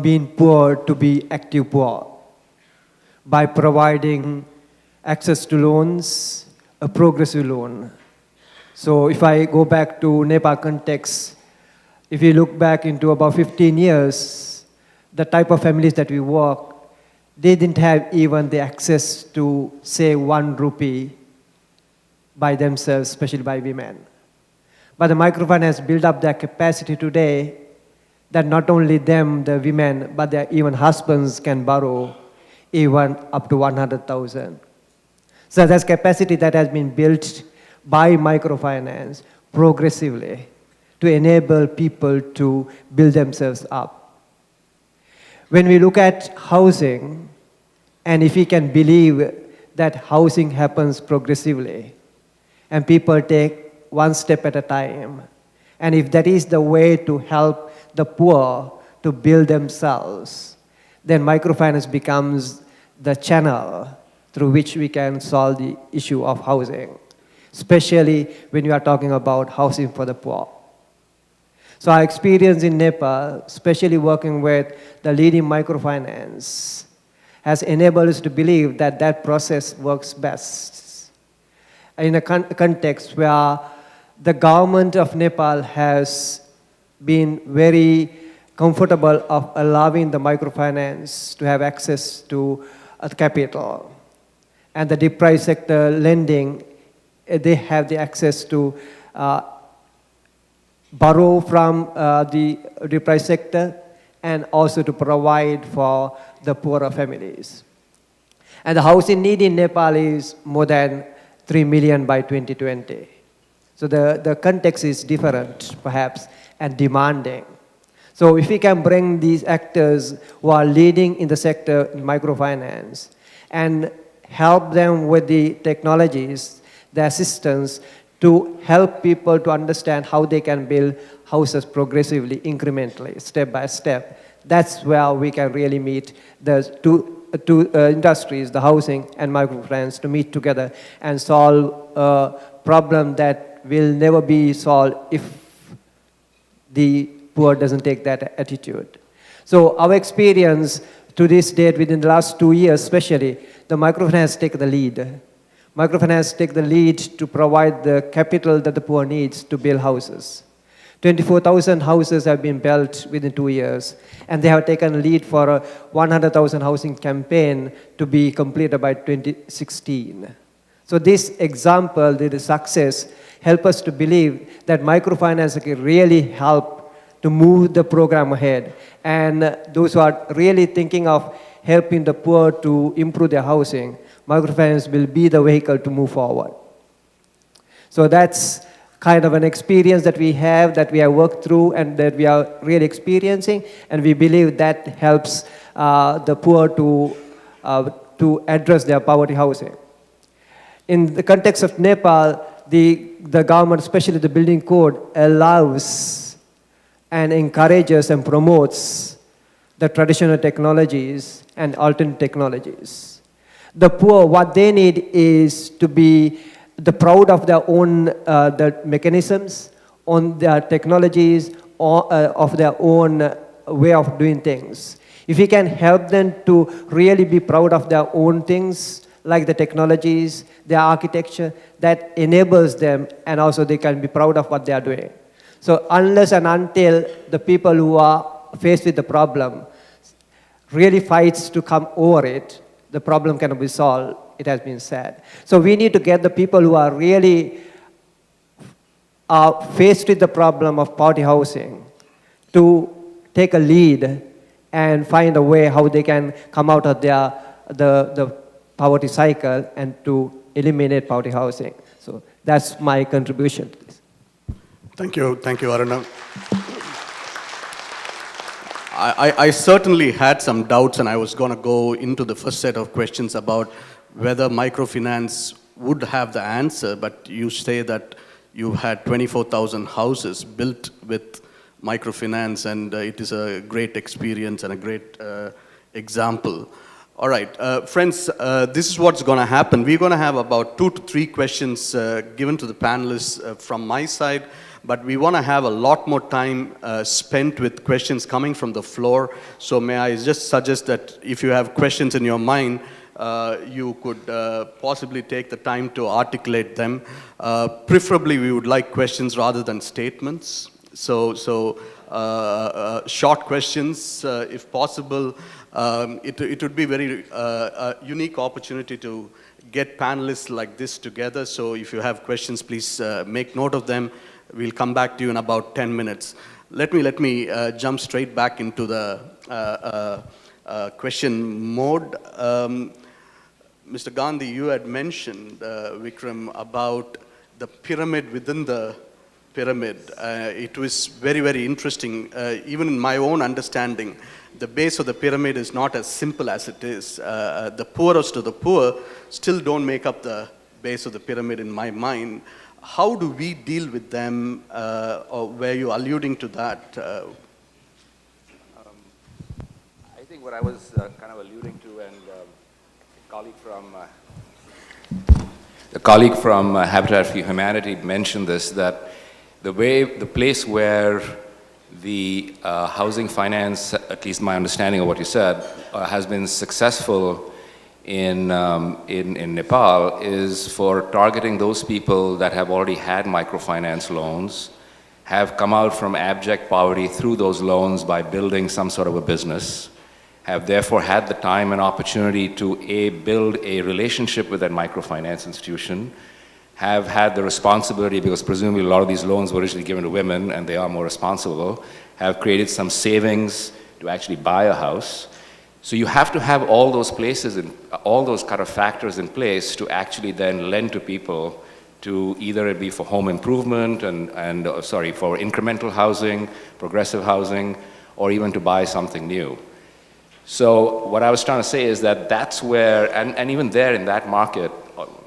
being poor to be active poor by providing access to loans, a progressive loan. So if I go back to Nepal context, if you look back into about 15 years, the type of families that we work, they didn't have even the access to, say, 1 rupee by themselves, especially by women. But the microfinance built up their capacity today that not only them, the women, but their even husbands can borrow even up to 100,000. So that's capacity that has been built by microfinance progressively to enable people to build themselves up. When we look at housing, and if we can believe that housing happens progressively, and people take one step at a time, and if that is the way to help the poor to build themselves, then microfinance becomes the channel through which we can solve the issue of housing, especially when you are talking about housing for the poor. So our experience in Nepal, especially working with the leading microfinance, has enabled us to believe that that process works best. In a context where the government of Nepal has been very comfortable of allowing the microfinance to have access to capital. And the deprived sector lending, they have the access to borrow from the deprived sector and also to provide for the poorer families. And the housing need in Nepal is more than 3 million by 2020. So the context is different, perhaps, and demanding. So if we can bring these actors who are leading in the sector in microfinance and help them with the technologies, the assistance to help people to understand how they can build houses progressively, incrementally, step by step, that's where we can really meet the two industries, the housing and microfinance, to meet together and solve a problem that will never be solved if the poor doesn't take that attitude. So our experience to this date, within the last 2 years especially, the microfinance take the lead. Microfinance take the lead to provide the capital that the poor needs to build houses. 24,000 houses have been built within 2 years, and they have taken lead for a 100,000 housing campaign to be completed by 2016. So this example, the success, help us to believe that microfinance can really help to move the program ahead. And those who are really thinking of helping the poor to improve their housing, microfinance will be the vehicle to move forward. So that's kind of an experience that we have worked through and that we are really experiencing, and we believe that helps the poor to address their poverty housing. In the context of Nepal, the government, especially the building code, allows and encourages and promotes the traditional technologies and alternate technologies. The poor, what they need is to be proud of their own the mechanisms, on their technologies, or, of their own way of doing things. If we can help them to really be proud of their own things, like the technologies, their architecture, that enables them, and also they can be proud of what they are doing. So unless and until the people who are faced with the problem really fights to come over it, the problem cannot be solved, it has been said. So we need to get the people who are really faced with the problem of poverty housing to take a lead and find a way how they can come out of the poverty cycle and to eliminate poverty housing. So that's my contribution to this. Thank you, Aruna. I certainly had some doubts, and I was going to go into the first set of questions about whether microfinance would have the answer, but you say that you had 24,000 houses built with microfinance, and it is a great experience and a great example. All right, friends, this is what's going to happen. We're going to have about 2 to 3 questions given to the panelists from my side. but we want to have a lot more time spent with questions coming from the floor. So may I just suggest that if you have questions in your mind, you could possibly take the time to articulate them. Preferably, we would like questions rather than statements. So short questions, if possible. It would be very unique opportunity to get panelists like this together. So if you have questions, please make note of them. We'll come back to you in about 10 minutes. Let me jump straight back into the question mode. Mr. Gandhi, you had mentioned, Vikram, about the pyramid within the pyramid. It was very, very interesting. Even in my own understanding, the base of the pyramid is not as simple as it is. The poorest of the poor still don't make up the base of the pyramid in my mind. How do we deal with them, or were you alluding to that? I think what I was kind of alluding to, and a colleague from Habitat for Humanity mentioned this, that the place where the housing finance, at least my understanding of what you said, has been successful in Nepal is for targeting those people that have already had microfinance loans, have come out from abject poverty through those loans by building some sort of a business, have therefore had the time and opportunity to build a relationship with that microfinance institution, have had the responsibility, because presumably a lot of these loans were originally given to women and they are more responsible, have created some savings to actually buy a house. So you have to have all those places and all those kind of factors in place to actually then lend to people, to either it be for home improvement and for incremental housing, progressive housing, or even to buy something new. So what I was trying to say is that that's where, and even there in that market,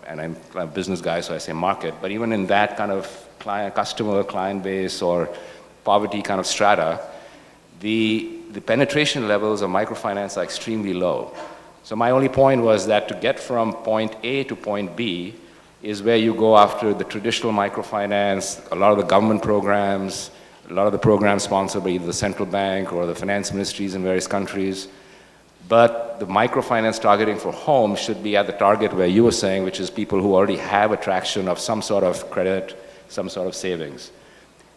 and I'm a business guy, so I say market, but even in that kind of client base or poverty kind of strata, the penetration levels of microfinance are extremely low. So my only point was that to get from point A to point B is where you go after the traditional microfinance, a lot of the government programs, a lot of the programs sponsored by either the central bank or the finance ministries in various countries. But the microfinance targeting for home should be at the target where you were saying, which is people who already have a traction of some sort of credit, some sort of savings.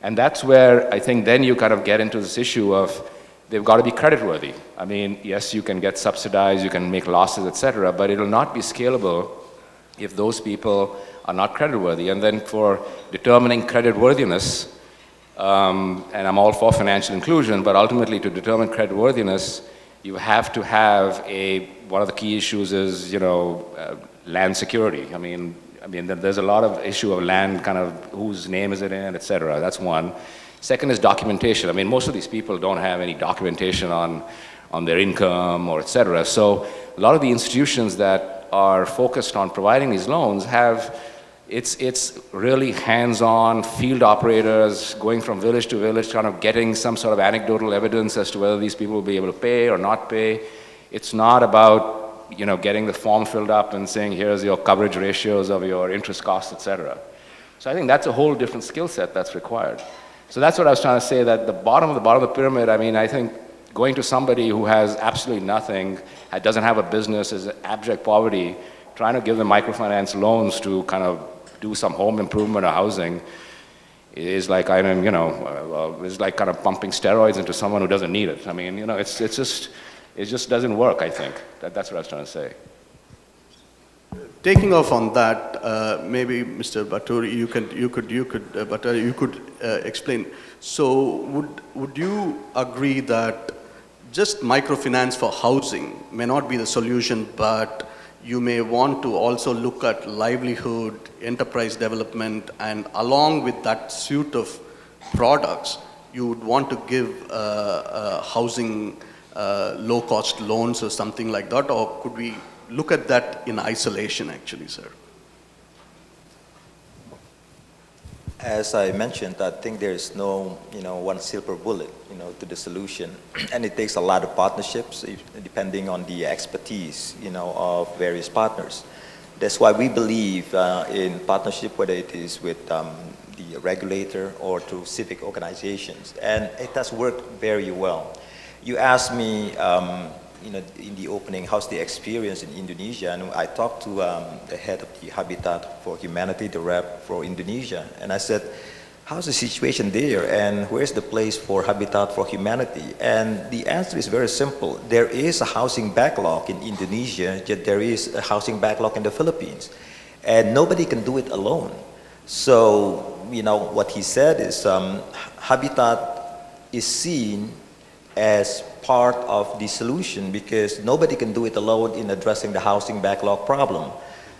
And that's where I think then you kind of get into this issue of they've got to be creditworthy. I mean, yes, you can get subsidized, you can make losses, etc., but it will not be scalable if those people are not creditworthy. And then for determining creditworthiness, and I'm all for financial inclusion, but ultimately to determine creditworthiness, you have to have one of the key issues is, land security. I mean, there's a lot of issue of land, kind of whose name is it in, et cetera. That's one. Second is documentation. I mean, most of these people don't have any documentation on their income or et cetera. So a lot of the institutions that are focused on providing these loans it's really hands-on field operators going from village to village, kind of getting some sort of anecdotal evidence as to whether these people will be able to pay or not pay. It's not about, getting the form filled up and saying, here's your coverage ratios of your interest costs, et cetera. So I think that's a whole different skill set that's required. So that's what I was trying to say, that the bottom of the pyramid, I mean, I think going to somebody who has absolutely nothing, doesn't have a business, is abject poverty, trying to give them microfinance loans to kind of do some home improvement or housing is like, it's like kind of pumping steroids into someone who doesn't need it. I mean, it just doesn't work, I think. That's what I was trying to say. Taking off on that, maybe Mr. Baturi, you could explain. So would you agree that just microfinance for housing may not be the solution, but you may want to also look at livelihood, enterprise development, and along with that suite of products, you would want to give housing low-cost loans or something like that, or could we look at that in isolation, actually, sir? As I mentioned, I think there is no, one silver bullet, to the solution, and it takes a lot of partnerships, depending on the expertise, of various partners. That's why we believe in partnership, whether it is with the regulator or through civic organizations, and it has worked very well. You asked me, in the opening, how's the experience in Indonesia? And I talked to the head of the Habitat for Humanity, the rep for Indonesia, and I said, how's the situation there, and where's the place for Habitat for Humanity? And the answer is very simple. There is a housing backlog in Indonesia, yet there is a housing backlog in the Philippines. And nobody can do it alone. So, what he said is Habitat is seen as part of the solution because nobody can do it alone in addressing the housing backlog problem.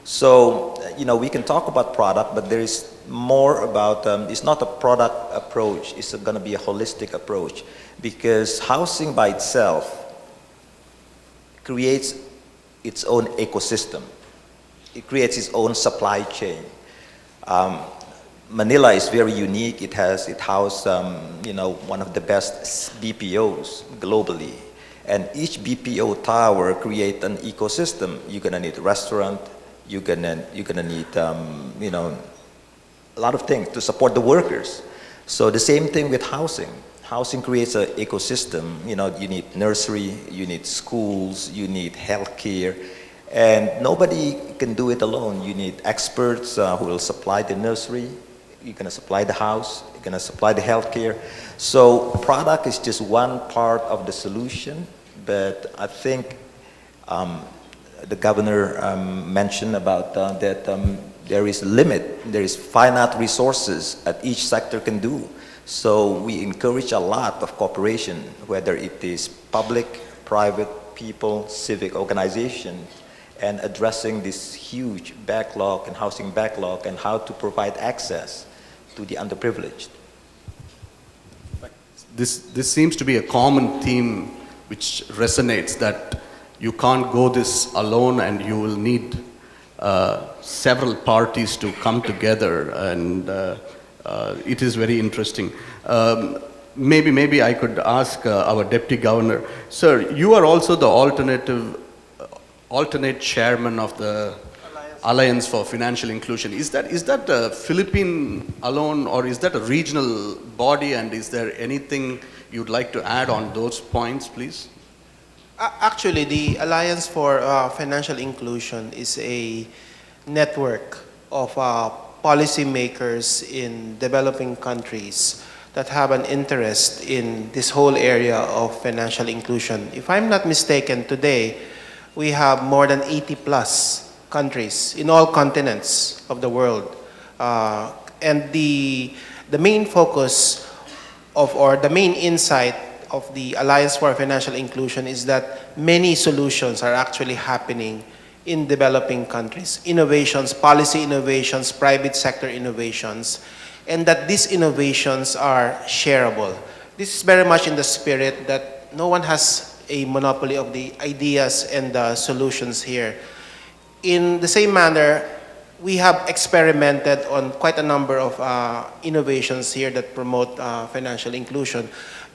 So, we can talk about product, but there is more about, it's not a product approach, it's going to be a holistic approach because housing by itself creates its own ecosystem. It creates its own supply chain. Manila is very unique. It houses, one of the best BPOs globally. And each BPO tower creates an ecosystem. You're gonna need a restaurant. You're gonna need, a lot of things to support the workers. So the same thing with housing. Housing creates an ecosystem. You need nursery, you need schools, you need healthcare. And nobody can do it alone. You need experts who will supply the nursery. You're going to supply the house. You're going to supply the healthcare. So product is just one part of the solution. But I think the governor mentioned about that there is a limit. There is finite resources that each sector can do. So we encourage a lot of cooperation, whether it is public, private, people, civic organizations, and addressing this huge backlog and housing backlog and how to provide access to the underprivileged. This seems to be a common theme which resonates, that you can't go this alone and you will need several parties to come together, and it is very interesting. Maybe I could ask our Deputy Governor. Sir, you are also the alternate chairman of the Alliance for Financial Inclusion. Is that a Philippine alone, or is that a regional body, and is there anything you'd like to add on those points, please? Actually, the Alliance for Financial Inclusion is a network of policymakers in developing countries that have an interest in this whole area of financial inclusion. If I'm not mistaken, today we have more than 80 plus countries in all continents of the world. And the main focus or the main insight of the Alliance for Financial Inclusion is that many solutions are actually happening in developing countries. Innovations, policy innovations, private sector innovations, and that these innovations are shareable. This is very much in the spirit that no one has a monopoly of the ideas and the solutions here. In the same manner, we have experimented on quite a number of innovations here that promote financial inclusion.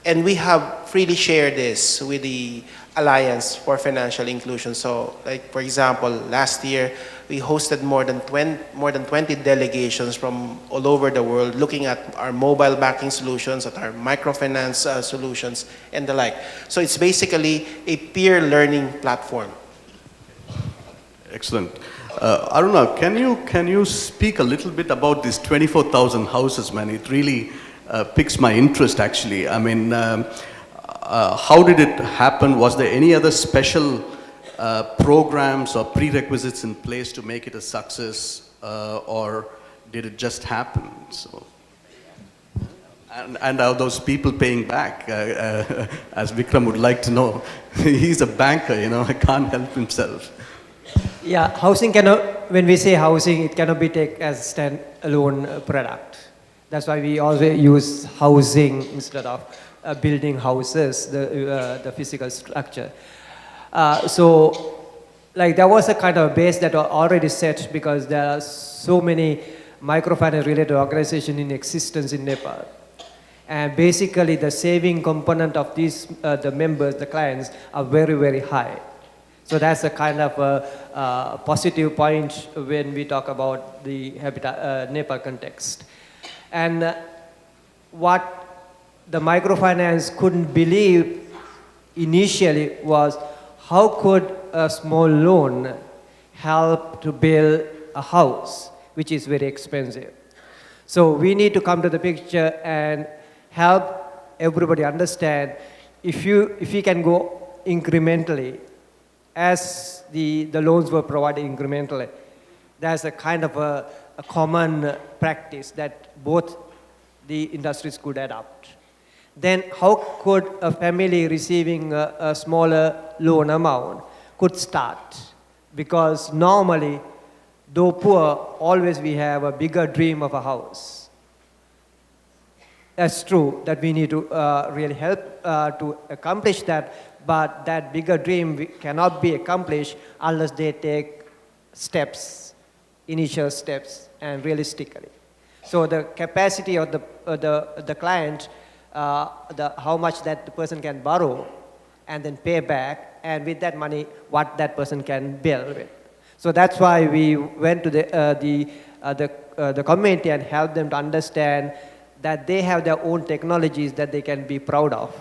And we have freely shared this with the Alliance for Financial Inclusion. So, like for example, last year, we hosted more than 20 delegations from all over the world looking at our mobile banking solutions, at our microfinance solutions, and the like. So it's basically a peer learning platform. Excellent. Aruna, can you speak a little bit about these 24,000 houses, man? It really piques my interest, actually. I mean, how did it happen? Was there any other special programs or prerequisites in place to make it a success, or did it just happen? So, and are those people paying back? As Vikram would like to know. He's a banker, he can't help himself. Yeah, housing cannot, when we say housing, it cannot be taken as a standalone product. That's why we always use housing instead of building houses, the physical structure. So, like, there was a kind of base that was already set because there are so many microfinance related organizations in existence in Nepal. And basically the saving component of these, the members, the clients, are very, very high. So that's a kind of a positive point when we talk about the Nepal context. And what the microfinance couldn't believe initially was how could a small loan help to build a house, which is very expensive. So we need to come to the picture and help everybody understand if you can go incrementally, as the loans were provided incrementally, there's a kind of a common practice that both the industries could adopt. Then how could a family receiving a smaller loan amount could start? Because normally, though poor, always we have a bigger dream of a house. That's true that we need to really help to accomplish that, but that bigger dream cannot be accomplished unless they take steps, initial steps, and realistically. So the capacity of the client, how much that the person can borrow and then pay back, and with that money, what that person can build with. So that's why we went to the community and helped them to understand that they have their own technologies that they can be proud of.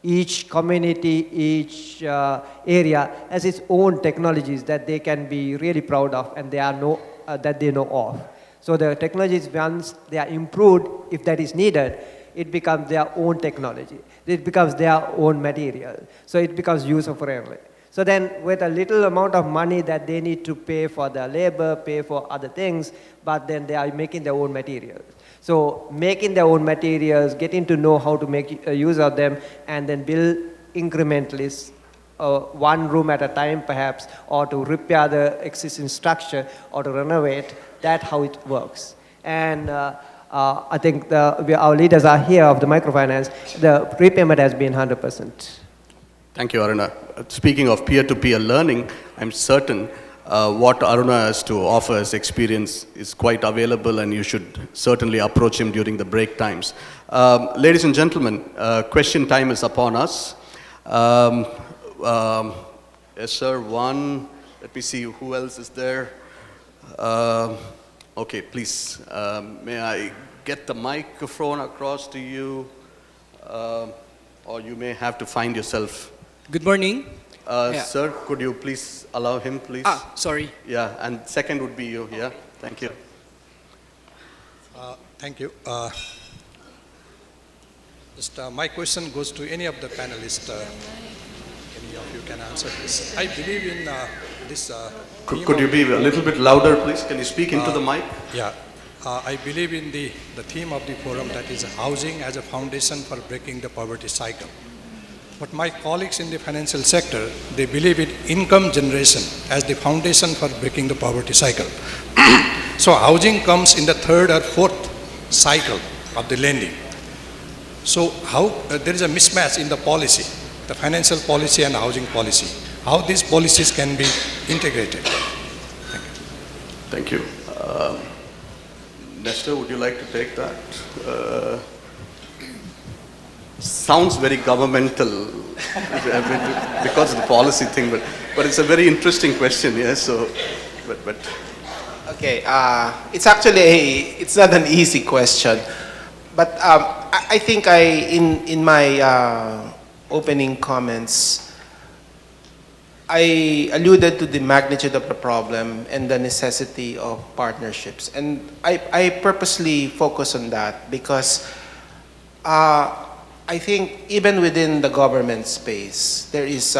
Each community, each area has its own technologies that they can be really proud of and that they know of. So the technologies, once they are improved, if that is needed, it becomes their own technology. It becomes their own material. So it becomes user-friendly. So then with a little amount of money that they need to pay for their labor, pay for other things, but then they are making their own materials. So making their own materials, getting to know how to make use of them, and then build incrementally, one room at a time perhaps, or to repair the existing structure, or to renovate, that's how it works. And I think our leaders are here of the microfinance. The repayment has been 100%. Thank you, Aruna. Speaking of peer-to-peer learning, I'm certain what Aruna has to offer as experience is quite available, and you should certainly approach him during the break times. Ladies and gentlemen, question time is upon us. Yes, sir, one. Let me see who else is there. Okay, please, may I get the microphone across to you, or you may have to find yourself. Good morning. Sir, could you please allow him, please? Sorry. Yeah, and second would be you, yeah? Thank you. Thank you. My question goes to any of the panelists. Any of you can answer this. I believe in this... Could you be a little bit louder, please? Can you speak into the mic? Yeah. I believe in the theme of the forum, that is housing as a foundation for breaking the poverty cycle. But my colleagues in the financial sector, they believe in income generation as the foundation for breaking the poverty cycle. So housing comes in the third or fourth cycle of the lending. So how there is a mismatch in the policy, the financial policy and housing policy. How these policies can be integrated? Thank you. Nestor, would you like to take that? Sounds very governmental because of the policy thing, but it's a very interesting question, yes. So, but. Okay, it's actually it's not an easy question, but I think in my opening comments, I alluded to the magnitude of the problem and the necessity of partnerships, and I purposely focus on that because I think even within the government space, there is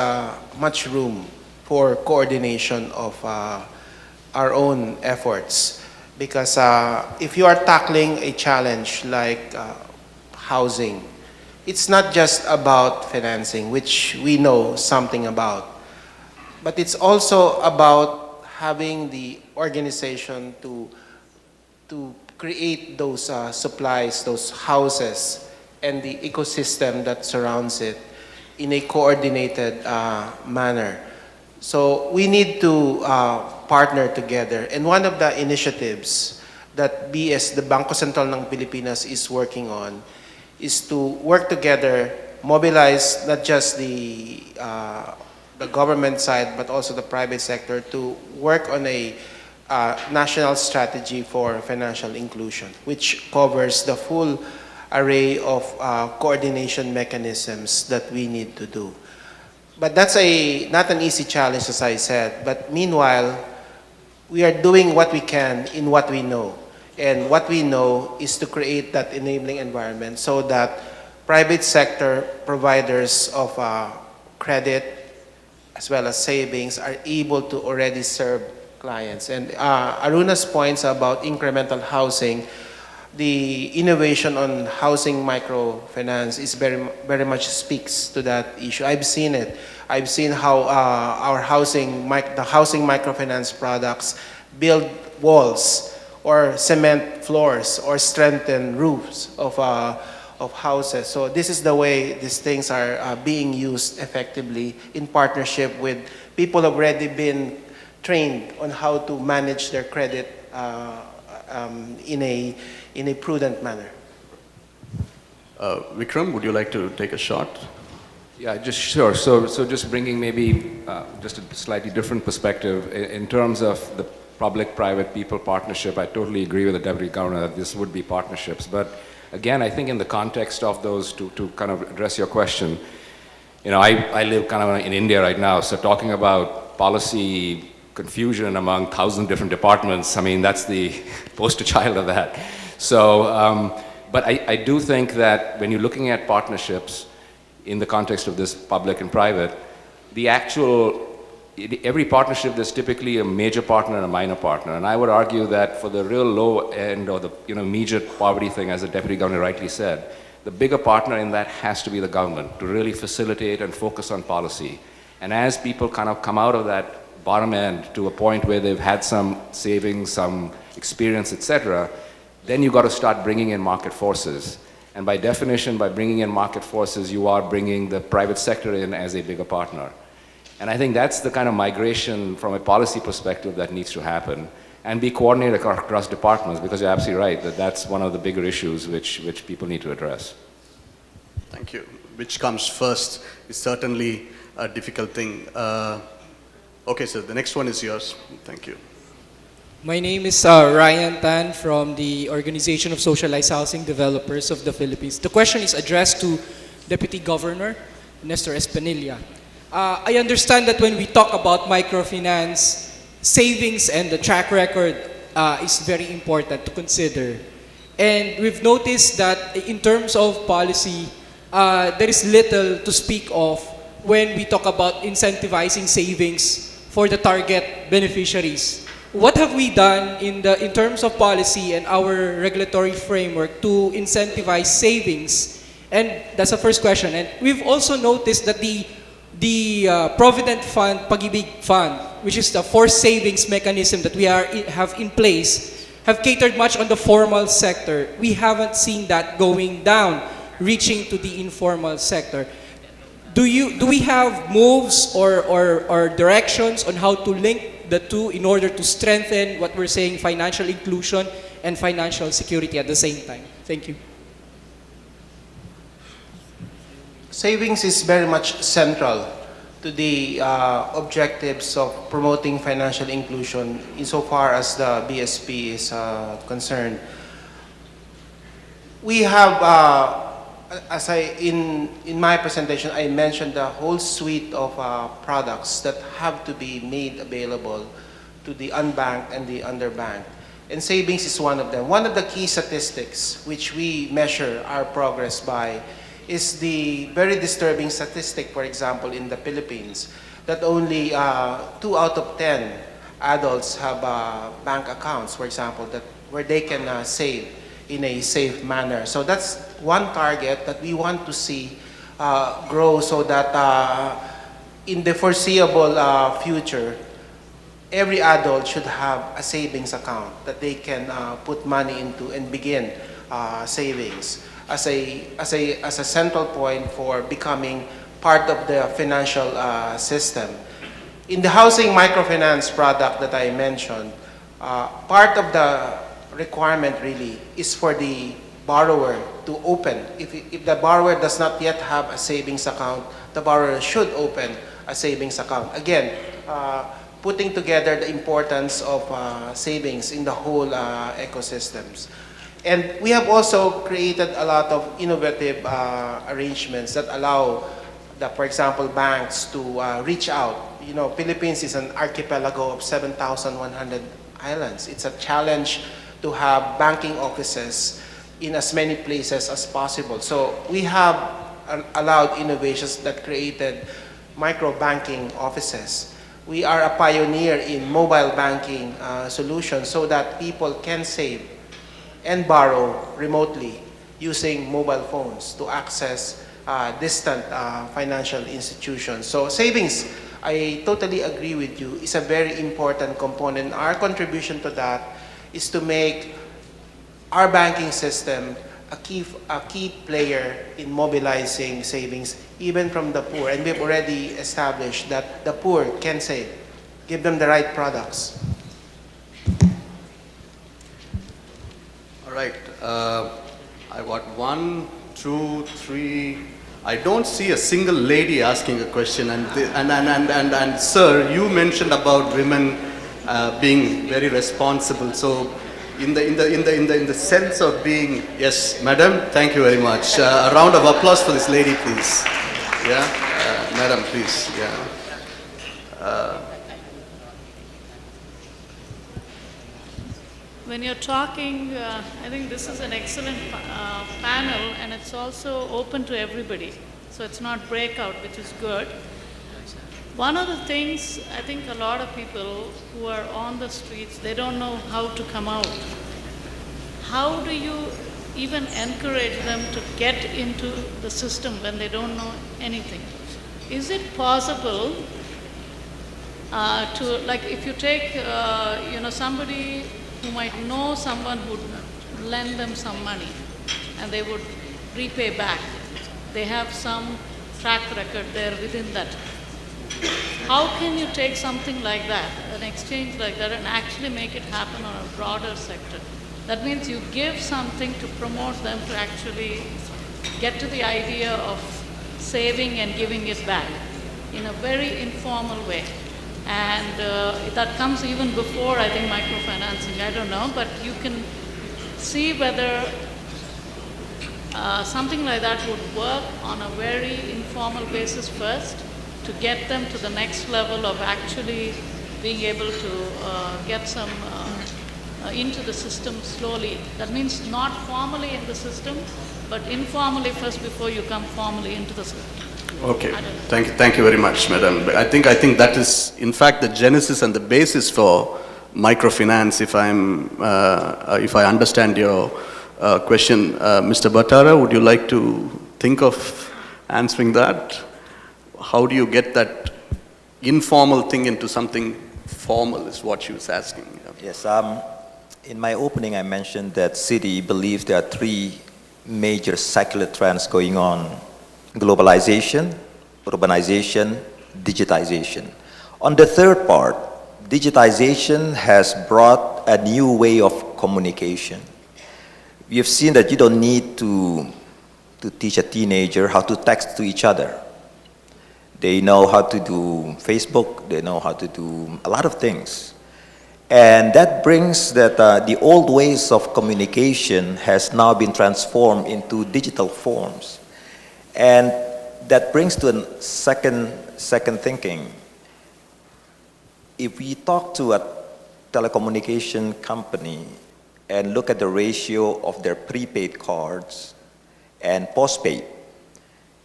much room for coordination of our own efforts. Because if you are tackling a challenge like housing, it's not just about financing, which we know something about, but it's also about having the organization to create those supplies, those houses, and the ecosystem that surrounds it in a coordinated manner. So we need to partner together. And one of the initiatives that BS, the Bangko Sentral ng Pilipinas, is working on is to work together, mobilize not just the the government side, but also the private sector to work on a national strategy for financial inclusion, which covers the full array of coordination mechanisms that we need to do. But that's not an easy challenge, as I said. But meanwhile, we are doing what we can in what we know. And what we know is to create that enabling environment so that private sector providers of credit as well as savings are able to already serve clients. And Aruna's points about incremental housing, the innovation on housing microfinance is very much speaks to that issue. I've seen it. I've seen how the housing microfinance products build walls or cement floors or strengthen roofs of houses. So this is the way these things are being used effectively in partnership with people who have already been trained on how to manage their credit in a prudent manner. Vikram, would you like to take a shot? Yeah, just sure. So just bringing maybe just a slightly different perspective in terms of the public-private people partnership. I totally agree with the Deputy Governor that this would be partnerships. But again, I think in the context of those, to kind of address your question, you know, I live kind of in India right now, so talking about policy confusion among 1,000 different departments, I mean, that's the poster child of that. So, but I do think that when you're looking at partnerships in the context of this public and private, the actual, every partnership, there's typically a major partner and a minor partner. And I would argue that for the real low end or the immediate poverty thing, as the Deputy Governor rightly said, the bigger partner in that has to be the government to really facilitate and focus on policy. And as people kind of come out of that bottom end to a point where they've had some savings, some experience, etc., then you've got to start bringing in market forces. And by definition, by bringing in market forces, you are bringing the private sector in as a bigger partner. And I think that's the kind of migration from a policy perspective that needs to happen and be coordinated across departments, because you're absolutely right that that's one of the bigger issues which people need to address. Thank you. Which comes first is certainly a difficult thing. Okay, sir, the next one is yours. Thank you. My name is Ryan Tan from the Organization of Socialized Housing Developers of the Philippines. The question is addressed to Deputy Governor Nestor Espinilla. I understand that when we talk about microfinance, savings and the track record is very important to consider. And we've noticed that in terms of policy, there is little to speak of when we talk about incentivizing savings for the target beneficiaries. What have we done in terms of policy and our regulatory framework to incentivize savings? And that's the first question. And we've also noticed that the Provident Fund, Pag-ibig Fund, which is the forced savings mechanism that we have in place, have catered much on the formal sector. We haven't seen that going down, reaching to the informal sector. Do we have moves or directions on how to link the two in order to strengthen what we're saying, financial inclusion and financial security at the same time? Thank you. Savings is very much central to the objectives of promoting financial inclusion insofar as the BSP is concerned. We have, in my presentation, I mentioned the whole suite of products that have to be made available to the unbanked and the underbanked. And savings is one of them. One of the key statistics which we measure our progress by is the very disturbing statistic, for example, in the Philippines, that only 2 out of 10 adults have bank accounts, for example, where they can save in a safe manner. So that's one target that we want to see grow so that in the foreseeable future, every adult should have a savings account that they can put money into and begin savings as a central point for becoming part of the financial system. In the housing microfinance product that I mentioned, part of the requirement really is for the borrower to open. If the borrower does not yet have a savings account, the borrower should open a savings account. Again, putting together the importance of savings in the whole ecosystems. And we have also created a lot of innovative arrangements that allow for example, banks to reach out. You know, Philippines is an archipelago of 7,100 islands. It's a challenge to have banking offices in as many places as possible. So we have allowed innovations that created micro banking offices. We are a pioneer in mobile banking solutions so that people can save and borrow remotely using mobile phones to access distant financial institutions. So savings, I totally agree with you, is a very important component. Our contribution to that is to make our banking system a key player in mobilizing savings, even from the poor. And we've already established that the poor can save. Give them the right products. All right. I got 1, 2, 3. I don't see a single lady asking a question. And sir, you mentioned about women being very responsible. So, in the sense of being, yes, madam, thank you very much. A round of applause for this lady, please. Yeah, madam, please. Yeah. When you're talking, I think this is an excellent panel, and it's also open to everybody. So it's not breakout, which is good. One of the things, I think a lot of people who are on the streets, they don't know how to come out. How do you even encourage them to get into the system when they don't know anything? Is it possible to, like if you take, somebody who might know someone who would lend them some money and they would repay back. They have some track record there within that. How can you take something like that, an exchange like that, and actually make it happen on a broader sector? That means you give something to promote them to actually get to the idea of saving and giving it back in a very informal way. And that comes even before, I think, microfinancing, I don't know, but you can see whether something like that would work on a very informal basis first to get them to the next level of actually being able to get some into the system slowly. That means not formally in the system, but informally first before you come formally into the system. Okay, thank you very much, madam. I think that is, in fact, the genesis and the basis for microfinance. If I understand your question, Mr. Batara, would you like to think of answering that? How do you get that informal thing into something formal? Is what she was asking. Yes. In my opening, I mentioned that Citi believes there are 3 major secular trends going on: globalization, urbanization, digitization. On the third part, digitization has brought a new way of communication. We have seen that you don't need to teach a teenager how to text to each other. They know how to do Facebook, they know how to do a lot of things. And that brings that the old ways of communication has now been transformed into digital forms. And that brings to a second thinking. If we talk to a telecommunication company and look at the ratio of their prepaid cards and postpaid,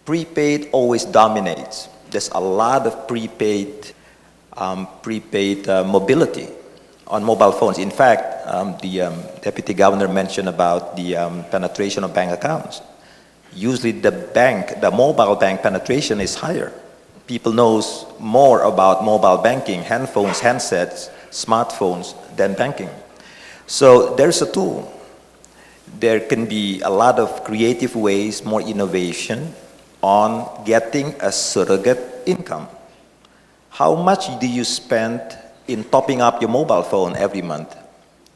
prepaid always dominates. There's a lot of prepaid mobility on mobile phones. In fact, the Deputy Governor mentioned about the penetration of bank accounts. Usually the mobile bank penetration is higher. People knows more about mobile banking, handphones, handsets, smartphones than banking. So there's a tool. There can be a lot of creative ways, more innovation on getting a surrogate income. How much do you spend in topping up your mobile phone every month,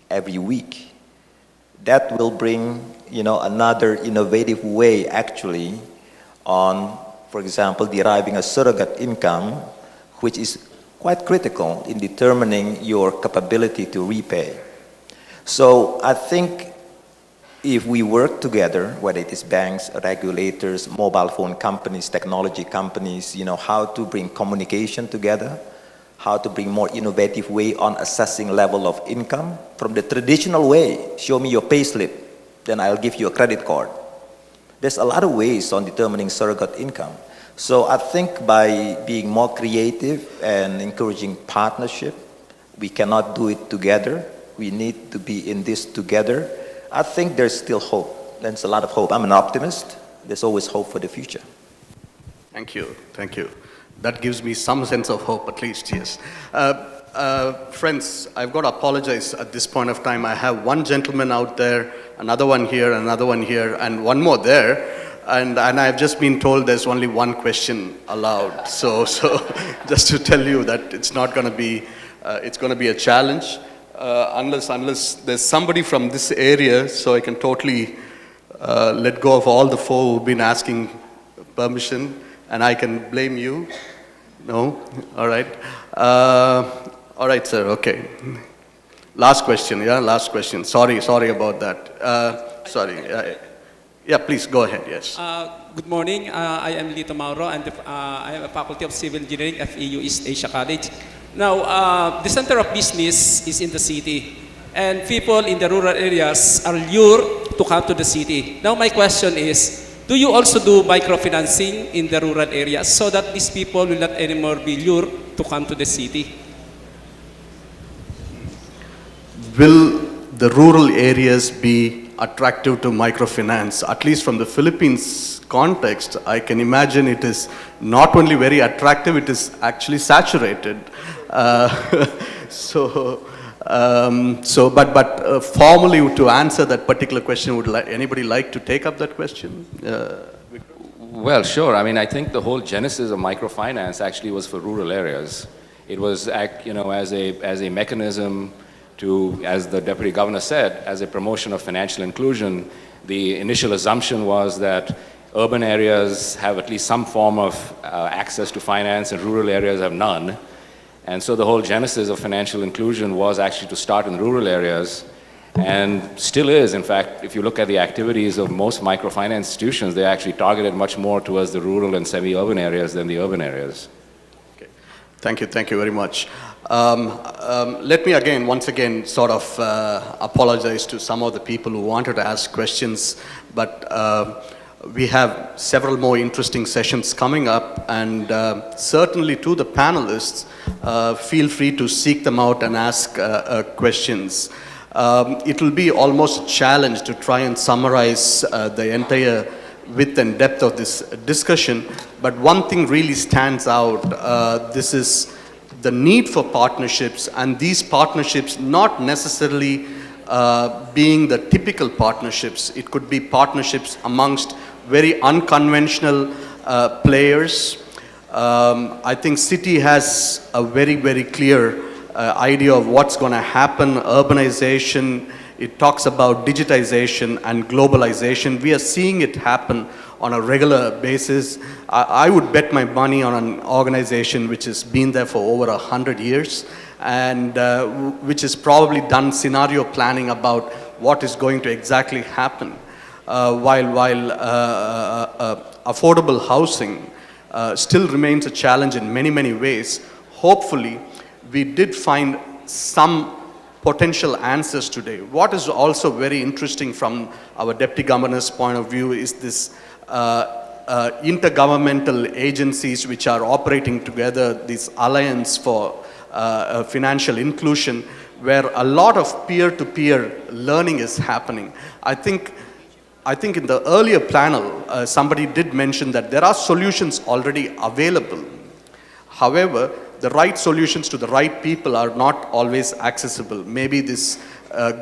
every week? That will bring, another innovative way actually on, for example, deriving a surrogate income which is quite critical in determining your capability to repay. So I think if we work together, whether it is banks, regulators, mobile phone companies, technology companies, how to bring communication together, how to bring more innovative way on assessing level of income from the traditional way, show me your payslip, then I'll give you a credit card. There's a lot of ways on determining surrogate income. So I think by being more creative and encouraging partnership, we cannot do it together. We need to be in this together. I think there's still hope. There's a lot of hope. I'm an optimist. There's always hope for the future. Thank you. Thank you. That gives me some sense of hope, at least, yes. Friends, I've got to apologize at this point of time. I have one gentleman out there, another one here, another one here, and one more there. And I've just been told there's only one question allowed. So just to tell you that it's not going to be, it's going to be a challenge. Unless there's somebody from this area, so I can totally let go of all the four who've been asking permission, and I can blame you. No? All right. All right, sir. Okay. Last question. Yeah, last question. Sorry about that. Sorry. Yeah, please go ahead. Yes. Good morning. I am Lito Mauro, and I am a faculty of Civil Engineering at FEU East Asia College. Now, the center of business is in the city, and people in the rural areas are lured to come to the city. Now, my question is, do you also do microfinancing in the rural areas so that these people will not anymore be lured to come to the city? Will the rural areas be attractive to microfinance? At least from the Philippines context, I can imagine it is not only very attractive, it is actually saturated. But formally to answer that particular question, would anybody like to take up that question? Well, sure. I mean, I think the whole genesis of microfinance actually was for rural areas. It was, as a mechanism to, as the Deputy Governor said, as a promotion of financial inclusion. The initial assumption was that urban areas have at least some form of access to finance and rural areas have none. And so the whole genesis of financial inclusion was actually to start in rural areas, and still is. In fact, if you look at the activities of most microfinance institutions, they're actually targeted much more towards the rural and semi-urban areas than the urban areas. Okay. Thank you very much. Let me once again, sort of apologize to some of the people who wanted to ask questions, but we have several more interesting sessions coming up, and certainly to the panelists, feel free to seek them out and ask questions. It will be almost a challenge to try and summarize the entire width and depth of this discussion, but one thing really stands out. This is the need for partnerships, and these partnerships not necessarily being the typical partnerships. It could be partnerships amongst very unconventional players. I think city has a very, very clear idea of what's going to happen. Urbanization, it talks about digitization and globalization. We are seeing it happen on a regular basis. I would bet my money on an organization which has been there for over 100 years and which has probably done scenario planning about what is going to exactly happen. While affordable housing still remains a challenge in many, many ways, hopefully we did find some potential answers today. What is also very interesting from our Deputy Governor's point of view is this intergovernmental agencies which are operating together, this alliance for financial inclusion, where a lot of peer-to-peer learning is happening. I think in the earlier panel, somebody did mention that there are solutions already available. However, the right solutions to the right people are not always accessible. Maybe this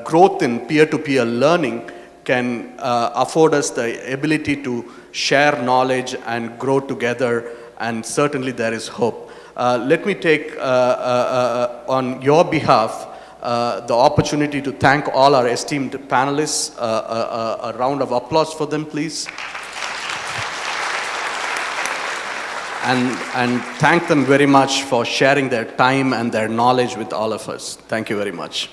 growth in peer-to-peer learning can afford us the ability to share knowledge and grow together, and certainly there is hope. Let me take, on your behalf, the opportunity to thank all our esteemed panelists. A round of applause for them, please. and thank them very much for sharing their time and their knowledge with all of us. Thank you very much.